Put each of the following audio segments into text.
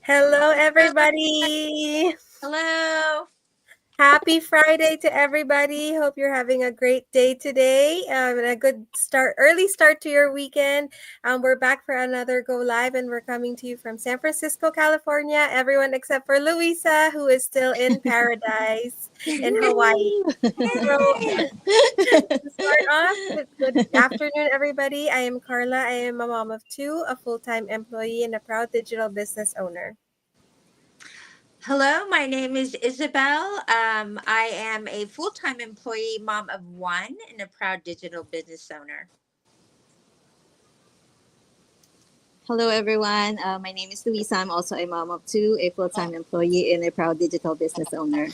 Hello, everybody. Hello. Happy Friday to everybody. Hope you're having a great day today and a good start, early start to your weekend. We're back for another Go Live, and we're coming to you from San Francisco, California. Everyone except for Luisa, who is still in paradise in Hawaii. So, to start off, good afternoon, everybody. I am Carla. I am a mom of two, a full time employee, and a proud digital business owner. Hello, my name is Isabel. I am a full time employee, mom of one, and a proud digital business owner. Hello, everyone. My name is Luisa. I'm also a mom of two, a full time employee, and a proud digital business owner.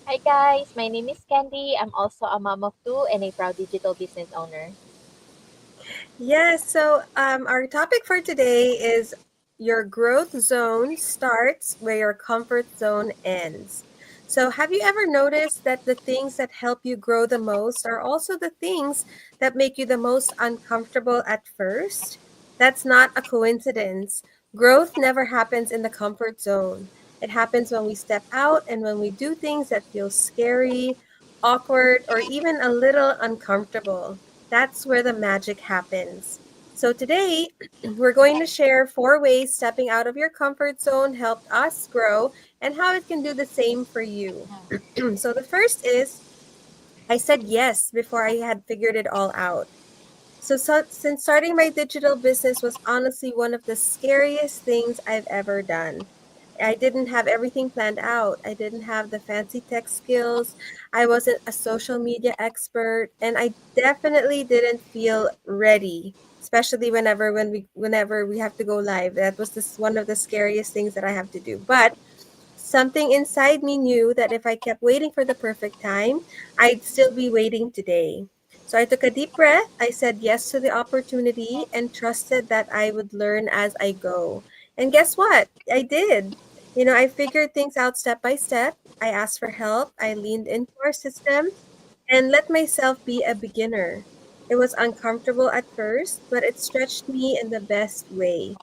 Hi guys, my name is Candy. I'm also a mom of two and a proud digital business owner. Yes, so our topic for today is your growth zone starts where your comfort zone ends. So, have you ever noticed that the things that help you grow the most are also the things that make you the most uncomfortable at first? That's not a coincidence. Growth never happens in the comfort zone. It happens when we step out and when we do things that feel scary, awkward, or even a little uncomfortable. That's where the magic happens. So, today we're going to share 4 ways stepping out of your comfort zone helped us grow and how it can do the same for you. So, the first is I said yes before I had figured it all out. So, since starting my digital business was honestly one of the scariest things I've ever done. I didn't have everything planned out. I didn't have the fancy tech skills. I wasn't a social media expert, and I definitely didn't feel ready, especially whenever we have to go live. That was this one of the scariest things that I have to do. But something inside me knew that if I kept waiting for the perfect time, I'd still be waiting today. So I took a deep breath, I said yes to the opportunity, and trusted that I would learn as I go. And guess what? I did. I figured things out step by step. I asked for help, I leaned into our systems, and let myself be a beginner. It was uncomfortable at first, but it stretched me in the best way.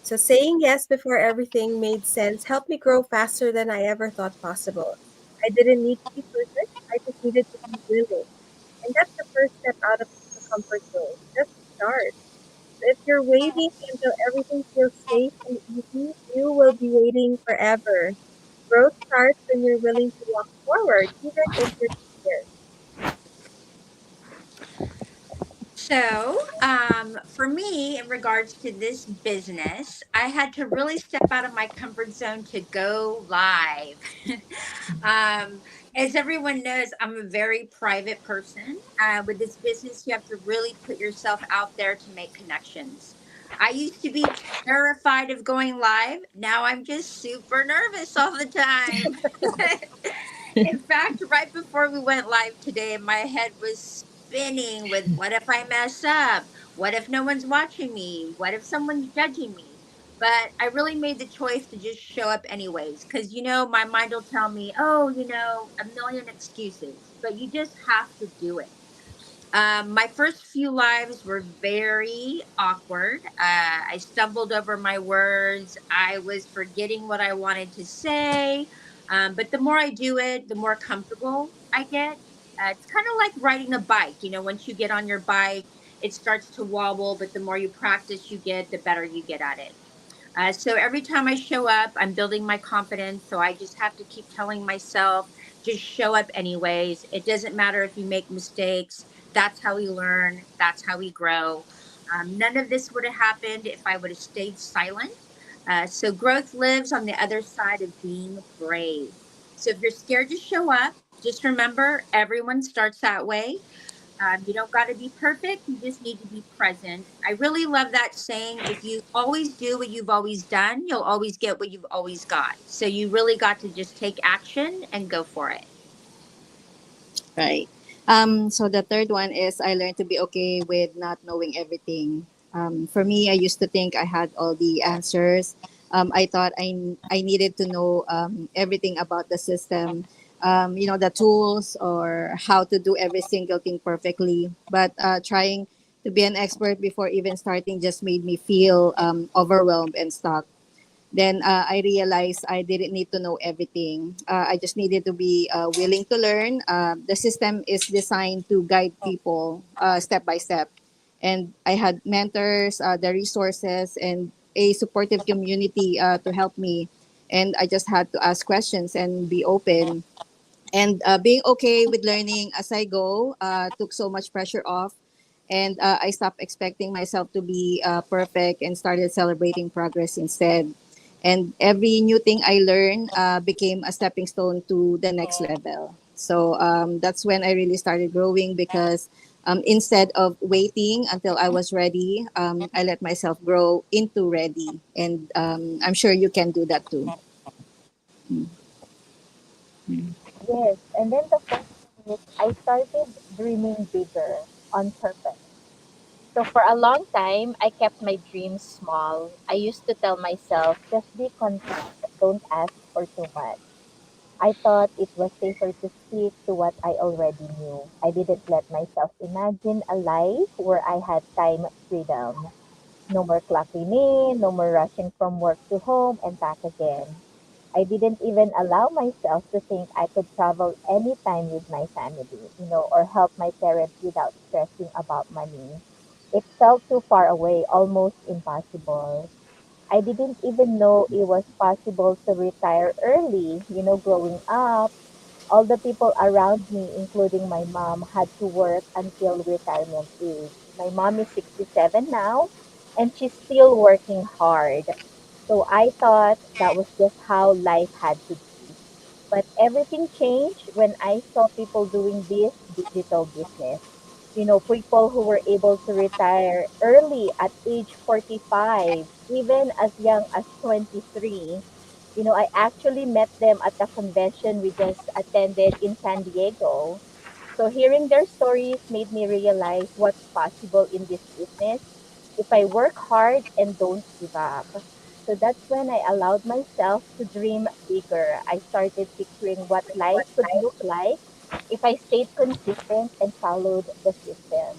So saying yes before everything made sense helped me grow faster than I ever thought possible. I didn't need to be perfect. I just needed to be willing. And that's the first step out of the comfort zone. Just start. If you're waiting until everything feels safe and easy, you will be waiting forever. Growth starts when you're willing to walk forward, even if you're scared. For me, in regards to this business, I had to really step out of my comfort zone to go live. um, as everyone knows, I'm a very private person. With this business, you have to really put yourself out there to make connections. I used to be terrified of going live. Now I'm just super nervous all the time. In fact, right before we went live today, my head was spinning with what if I mess up? What if no one's watching me? What if someone's judging me? But I really made the choice to just show up anyways because, my mind will tell me, oh, a million excuses, but you just have to do it. My first few lives were very awkward. I stumbled over my words. I was forgetting what I wanted to say. But the more I do it, the more comfortable I get. It's kind of like riding a bike. Once you get on your bike, it starts to wobble, but the more you practice you get, the better you get at it. So every time I show up, I'm building my confidence. So I just have to keep telling myself, just show up anyways. It doesn't matter if you make mistakes. That's how we learn. That's how we grow. None of this would have happened if I would have stayed silent. So growth lives on the other side of being brave. So if you're scared to show up, just remember everyone starts that way. You don't got to be perfect. You just need to be present. I really love that saying. If you always do what you've always done, you'll always get what you've always got. So you really got to just take action and go for it. Right. So the third one is I learned to be okay with not knowing everything. For me, I used to think I had all the answers. I thought I needed to know everything about the system, the tools or how to do every single thing perfectly. But trying to be an expert before even starting just made me feel overwhelmed and stuck. Then I realized I didn't need to know everything. I just needed to be willing to learn. The system is designed to guide people step by step. And I had mentors, the resources, and a supportive community to help me. And I just had to ask questions and be open. And being okay with learning as I go took so much pressure off. And I stopped expecting myself to be perfect and started celebrating progress instead. And every new thing I learned became a stepping stone to the next level. So that's when I really started growing because instead of waiting until I was ready, I let myself grow into ready. And I'm sure you can do that too. Yes, and then the first thing is I started dreaming bigger on purpose. So for a long time, I kept my dreams small. I used to tell myself, just be content, don't ask for too much. I thought it was safer to stick to what I already knew. I didn't let myself imagine a life where I had time freedom. No more clocking in, no more rushing from work to home and back again. I didn't even allow myself to think I could travel anytime with my family, or help my parents without stressing about money. It felt too far away, almost impossible. I didn't even know it was possible to retire early. Growing up, all the people around me, including my mom, had to work until retirement age. My mom is 67 now, and she's still working hard. So I thought that was just how life had to be. But everything changed when I saw people doing this digital business. People who were able to retire early at age 45, even as young as 23. I actually met them at a convention we just attended in San Diego. So hearing their stories made me realize what's possible in this business if I work hard and don't give up. So that's when I allowed myself to dream bigger. I started picturing what life could look like if I stayed consistent and followed the system.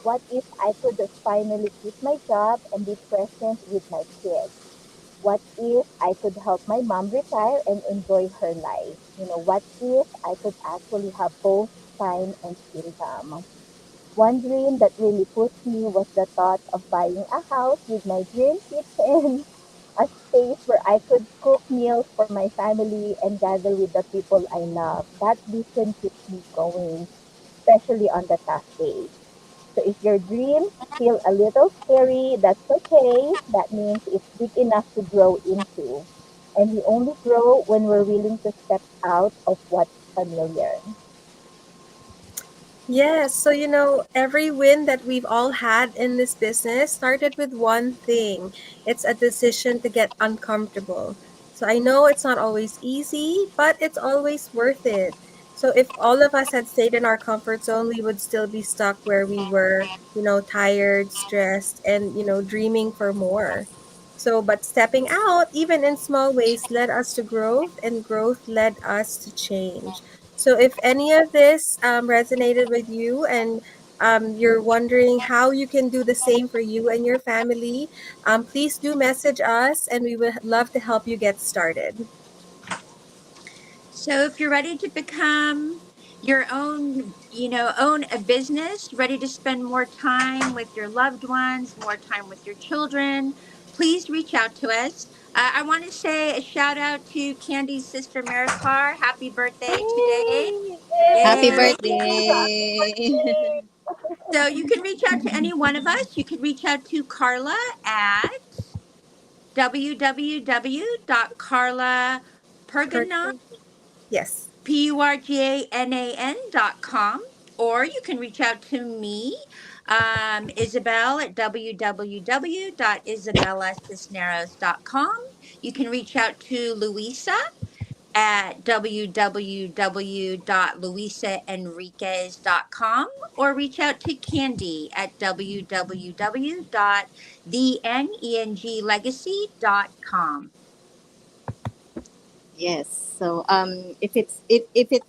What if I could finally quit my job and be present with my kids? What if I could help my mom retire and enjoy her life? What if I could actually have both time and income? One dream that really pushed me was the thought of buying a house with my dream kitchen, a space where I could cook meals for my family and gather with the people I love. That vision keeps me going, especially on the tough days. So if your dreams feel a little scary, that's okay. That means it's big enough to grow into. And we only grow when we're willing to step out of what's familiar. Yes, so every win that we've all had in this business started with one thing. It's a decision to get uncomfortable. So I know it's not always easy, but it's always worth it. So if all of us had stayed in our comfort zone, we would still be stuck where we were, tired, stressed, and, dreaming for more. So, but stepping out, even in small ways, led us to growth, and growth led us to change. So if any of this resonated with you and you're wondering how you can do the same for you and your family, please do message us and we would love to help you get started. So if you're ready to become your own, own a business, ready to spend more time with your loved ones, more time with your children, please reach out to us. I want to say a shout out to Candy's sister Maricar. Happy birthday today. Yay! Happy Yay. Thank you. birthday. So you can reach out to any one of us. You can reach out to Carla at www.carlaperganon Perfect. Yes. PURGANAN.com, or you can reach out to me, Isabel, at www.isabellacisneros.com. You can reach out to Louisa at www.luisaenriquez.com, or reach out to Candy at www.thenenglegacy.com. Yes. So if it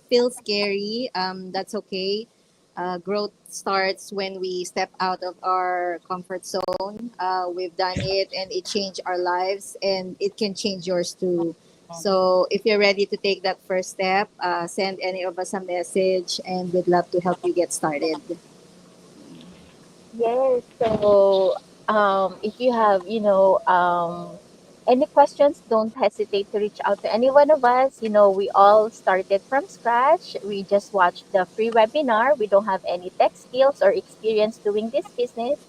feels scary, that's okay. Growth starts when we step out of our comfort zone. We've done it and it changed our lives, and it can change yours too. So if you're ready to take that first step, send any of us a message and we'd love to help you get started. Yes. So, if you have, any questions, don't hesitate to reach out to any one of us. We all started from scratch. We just watched the free webinar. We don't have any tech skills or experience doing this business,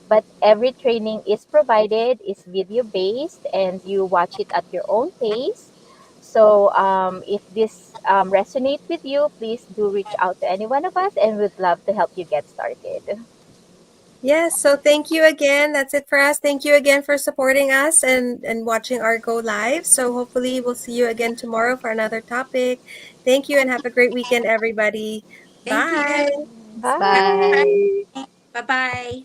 but every training is provided, is video based, and you watch it at your own pace. So, if this resonate with you, please do reach out to any one of us, and we'd love to help you get started. Yes, so thank you again. That's it for us. Thank you again for supporting us and watching our go live. So hopefully we'll see you again tomorrow for another topic. Thank you and have a great weekend, everybody. Thank Bye. you. Bye. Bye. Bye bye.